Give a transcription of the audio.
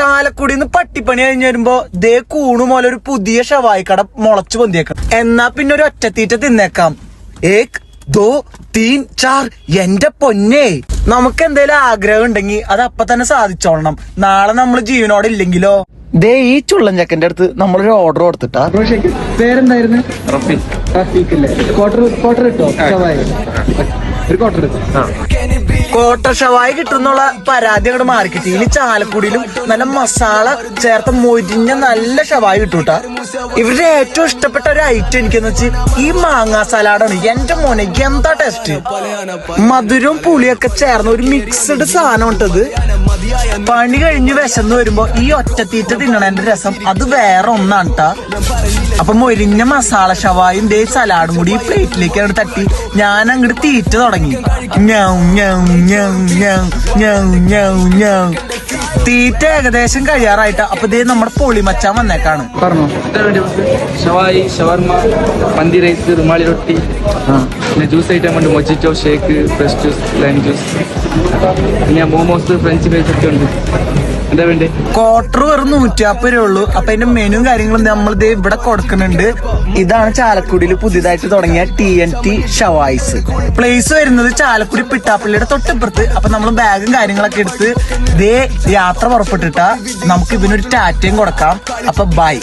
ചാലക്കുടിന്ന് പട്ടിപ്പണി കഴിഞ്ഞ് വരുമ്പോ ദേ കൂണു പോലെ ഒരു പുതിയ ഷവായി കട മുളച്ചു പൊന്തിയേക്കാം. എന്നാ പിന്നെ ഒരു ഒറ്റത്തീറ്റ തിന്നേക്കാം. ഏക് ദോ തീൻ ചാർ. എന്റെ പൊന്നേ, നമുക്ക് എന്തേലും ആഗ്രഹം ഉണ്ടെങ്കിൽ അത് അപ്പൊ തന്നെ സാധിച്ചോളണം. നാളെ നമ്മൾ ജീവനോടെ ഇല്ലെങ്കിലോ? ദേ ഈ ചുള്ളൻ ചക്കന്റെ അടുത്ത് നമ്മളൊരു ഓർഡർ കൊടുത്തിട്ടാ. പേരെന്തായിരുന്നു? ക്വാർട്ടർ കിട്ടോ? ഒരു ക്വാർട്ടർ ഷവായി കിട്ടുന്നുള്ള പരാതി അങ്ങോട്ട് മാർക്കറ്റ്. ഇനി ചാലക്കുടിയിലും നല്ല മസാല ചേർത്ത മൊരിഞ്ഞ നല്ല ഷവായി കിട്ടൂട്ടാ. ഇവരുടെ ഏറ്റവും ഇഷ്ടപ്പെട്ട ഒരു ഐറ്റം എനിക്കെന്ന് വെച്ച് ഈ മാങ്ങാ സലാഡാണ്. എന്റെ മോനെ എന്താ ടേസ്റ്റ്! മധുരവും പുളിയൊക്കെ ചേർന്ന ഒരു മിക്സ്ഡ് സാധനം ഉണ്ടത്. പണി കഴിഞ്ഞ് വിശന്ന് വരുമ്പോ ഈ ഒറ്റത്തീറ്റ തിന്നണേന്റെ രസം അത് വേറെ ഒന്നാണ് ട്ടാ. അപ്പൊ മൊരിഞ്ഞ മസാല ഷവായും ദേ സലാഡും കൂടി ഈ പ്ലേറ്റിലേക്ക് അങ്ങോട്ട് തട്ടി ഞാൻ അങ്ങോട്ട് തീറ്റ തുടങ്ങി. തീറ്റ ഏകദേശം കഴിയാറായിട്ടാ. അപ്പൊ ദേ നമ്മുടെ പൊളി മച്ചാൻ വന്നേക്കാണ്. പറഞ്ഞോ. ഷവായി, ഷവർമ, മന്തി റൈസ്, റുമാലി റൊട്ടി, പിന്നെ ജ്യൂസ് ഐറ്റം ഉണ്ട്. Mojito, shake, fresh juice, lime juice, പിന്നെ മോമോസ്, ഫ്രഞ്ച് ഫ്രൈസ് ഒക്കെ ഉണ്ട്. എന്താ വേണ്ടേ? ക്വാർട്ടർ വെറും 150 രൂപ ഉള്ളൂ. അപ്പൊ അതിന്റെ മെനു കാര്യങ്ങളും നമ്മൾ ദേ ഇവിടെ കൊടുക്കുന്നുണ്ട്. ഇതാണ് ചാലക്കുടിയിൽ പുതിയതായിട്ട് തുടങ്ങിയ TNT ഷവായിസ്. പ്ലേസ് വരുന്നത് ചാലക്കുടി പിട്ടാപ്പള്ളിയുടെ തൊട്ടിപ്പുറത്ത്. അപ്പൊ നമ്മൾ ബാഗും കാര്യങ്ങളൊക്കെ എടുത്ത് ദേ യാത്ര പുറപ്പെട്ടിട്ടാ നമുക്ക് ഇതിനൊരു ടാറ്റയും കൊടുക്കാം. അപ്പൊ ബൈ.